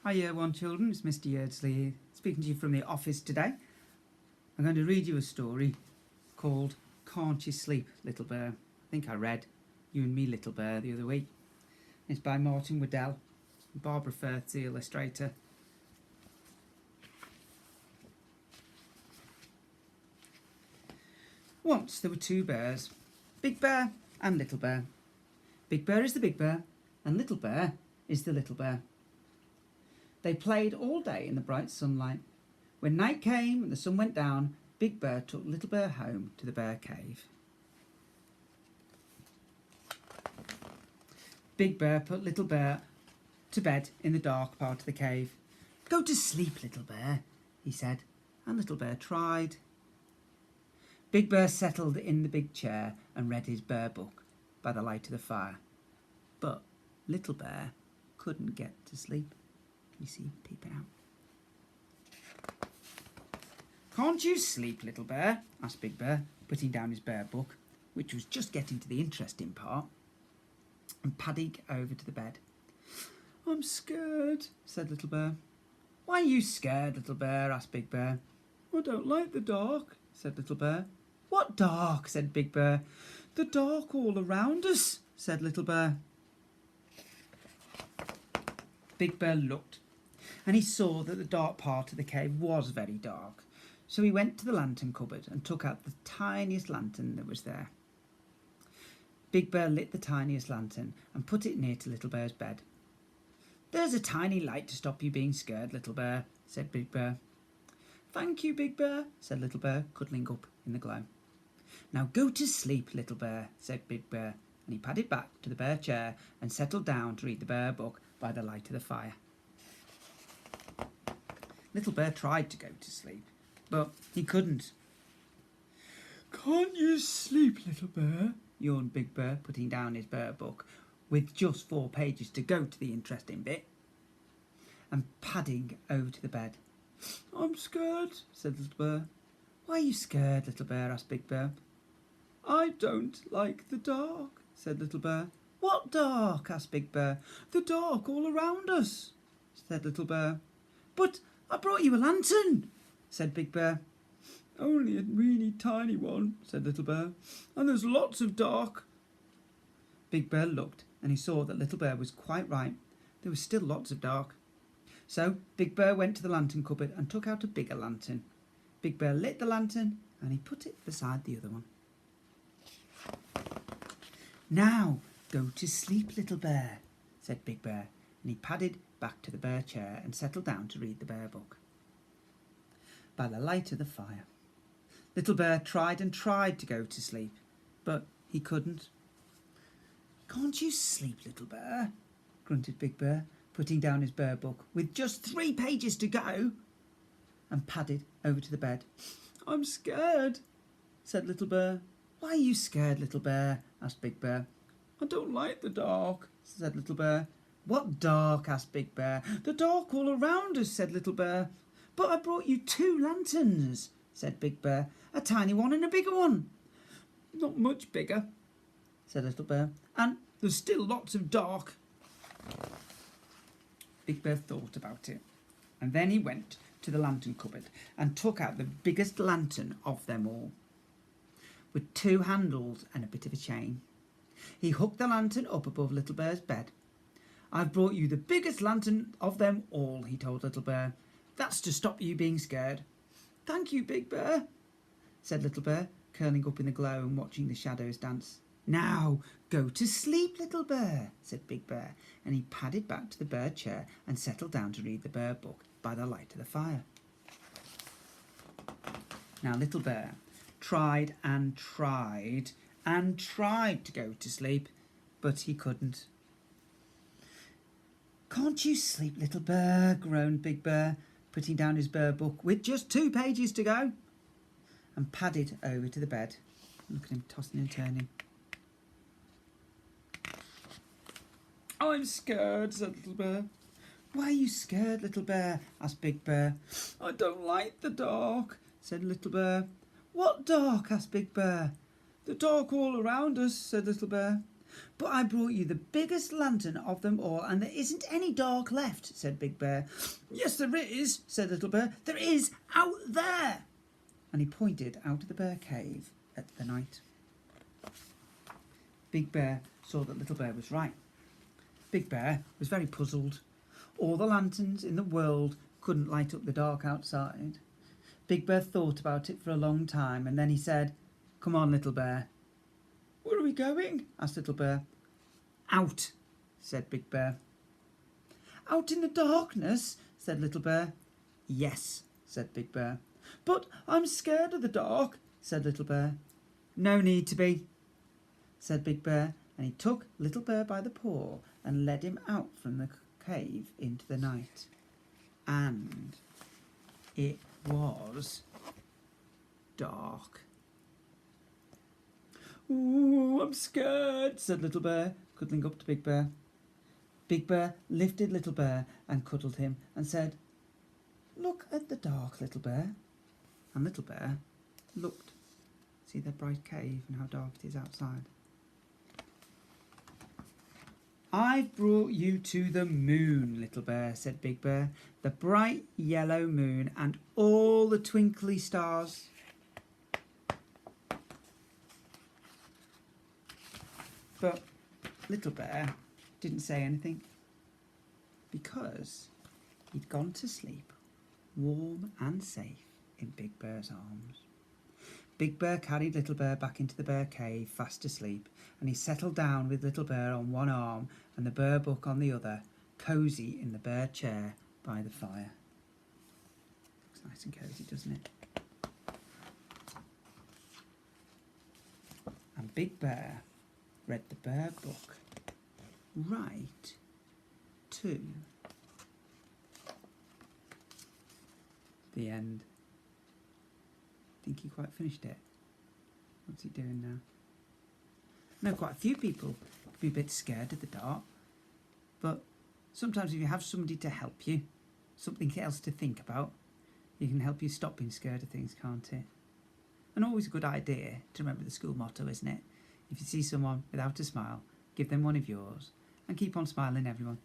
Hi Year 1 children, it's Mr Yeardsley here, speaking to you from the office today. I'm going to read you a story called Can't You Sleep, Little Bear? I think I read You and Me, Little Bear the other week. It's by Martin Waddell, Barbara Firth's the illustrator. Once there were two bears, Big Bear and Little Bear. Big Bear is the big bear and Little Bear is the little bear. They played all day in the bright sunlight. When night came and the sun went down, Big Bear took Little Bear home to the bear cave. Big Bear put Little Bear to bed in the dark part of the cave. "Go to sleep, Little Bear," he said, and Little Bear tried. Big Bear settled in the big chair and read his bear book by the light of the fire. But Little Bear couldn't get to sleep. You see, peeping out. "Can't you sleep, Little Bear?" asked Big Bear, putting down his bear book, which was just getting to the interesting part, and padding over to the bed. "I'm scared," said Little Bear. "Why are you scared, Little Bear?" asked Big Bear. "I don't like the dark," said Little Bear. "What dark?" said Big Bear. "The dark all around us," said Little Bear. Big Bear looked, and he saw that the dark part of the cave was very dark. So he went to the lantern cupboard and took out the tiniest lantern that was there. Big Bear lit the tiniest lantern and put it near to Little Bear's bed. "There's a tiny light to stop you being scared, Little Bear," said Big Bear. "Thank you, Big Bear," said Little Bear, cuddling up in the glow. "Now go to sleep, Little Bear," said Big Bear, and he padded back to the bear chair and settled down to read the bear book by the light of the fire. Little Bear tried to go to sleep, but he couldn't. "Can't you sleep, Little Bear?" yawned Big Bear, putting down his bear book, with just 4 pages to go to the interesting bit, and padding over to the bed. "I'm scared," said Little Bear. "Why are you scared, Little Bear?" asked Big Bear. "I don't like the dark," said Little Bear. "What dark?" asked Big Bear. "The dark all around us," said Little Bear. "But I brought you a lantern," said Big Bear. "Only a really tiny one," said Little Bear, "and there's lots of dark." Big Bear looked, and he saw that Little Bear was quite right. There was still lots of dark. So Big Bear went to the lantern cupboard and took out a bigger lantern. Big Bear lit the lantern and he put it beside the other one. "Now go to sleep, Little Bear," said Big Bear, and he padded back to the bear chair and settled down to read the bear book by the light of the fire. Little Bear tried and tried to go to sleep, but he couldn't. "Can't you sleep, Little Bear?" grunted Big Bear, putting down his bear book with just 3 pages to go, and padded over to the bed. "I'm scared," said Little Bear. "Why are you scared, Little Bear?" asked Big Bear. "I don't like the dark," said Little Bear. "What dark?" asked Big Bear. "The dark all around us," said Little Bear. "But I brought you 2 lanterns," said Big Bear. "A tiny one and a bigger one." "Not much bigger," said Little Bear, "and there's still lots of dark." Big Bear thought about it, and then he went to the lantern cupboard and took out the biggest lantern of them all, with 2 handles and a bit of a chain. He hooked the lantern up above Little Bear's bed. "I've brought you the biggest lantern of them all," he told Little Bear. "That's to stop you being scared." "Thank you, Big Bear," said Little Bear, curling up in the glow and watching the shadows dance. "Now go to sleep, Little Bear," said Big Bear, and he padded back to the bear chair and settled down to read the bear book by the light of the fire. Now Little Bear tried and tried and tried to go to sleep, but he couldn't. "Can't you sleep, Little Bear?" groaned Big Bear, putting down his bear book with just 2 pages to go, and padded over to the bed. Look at him tossing and turning. "I'm scared," said Little Bear. "Why are you scared, Little Bear?" asked Big Bear. "I don't like the dark," said Little Bear. "What dark?" asked Big Bear. "The dark all around us," said Little Bear. "But I brought you the biggest lantern of them all, and there isn't any dark left," said Big Bear. "Yes, there is," said Little Bear. "There is, out there." And he pointed out of the bear cave at the night. Big Bear saw that Little Bear was right. Big Bear was very puzzled. All the lanterns in the world couldn't light up the dark outside. Big Bear thought about it for a long time, and then he said, "Come on, Little Bear." "Where are we going?" asked Little Bear. "Out," said Big Bear. "Out in the darkness?" said Little Bear. "Yes," said Big Bear. "But I'm scared of the dark," said Little Bear. "No need to be," said Big Bear, and he took Little Bear by the paw and led him out from the cave into the night. And it was dark. "Ooh, I'm scared," said Little Bear, cuddling up to Big Bear. Big Bear lifted Little Bear and cuddled him and said, "Look at the dark, Little Bear." And Little Bear looked. See the bright cave and how dark it is outside. "I've brought you to the moon, Little Bear," said Big Bear. "The bright yellow moon and all the twinkly stars." But Little Bear didn't say anything because he'd gone to sleep warm and safe in Big Bear's arms. Big Bear carried Little Bear back into the bear cave fast asleep, and he settled down with Little Bear on one arm and the bear book on the other, cosy in the bear chair by the fire. Looks nice and cosy, doesn't it? And Big Bear read the bear book right to the end. Think he quite finished it? What's he doing now? I know quite a few people could be a bit scared of the dark, but sometimes if you have somebody to help you, something else to think about, it can help you stop being scared of things, can't it? And always a good idea to remember the school motto, isn't it? If you see someone without a smile, give them one of yours, and keep on smiling, everyone.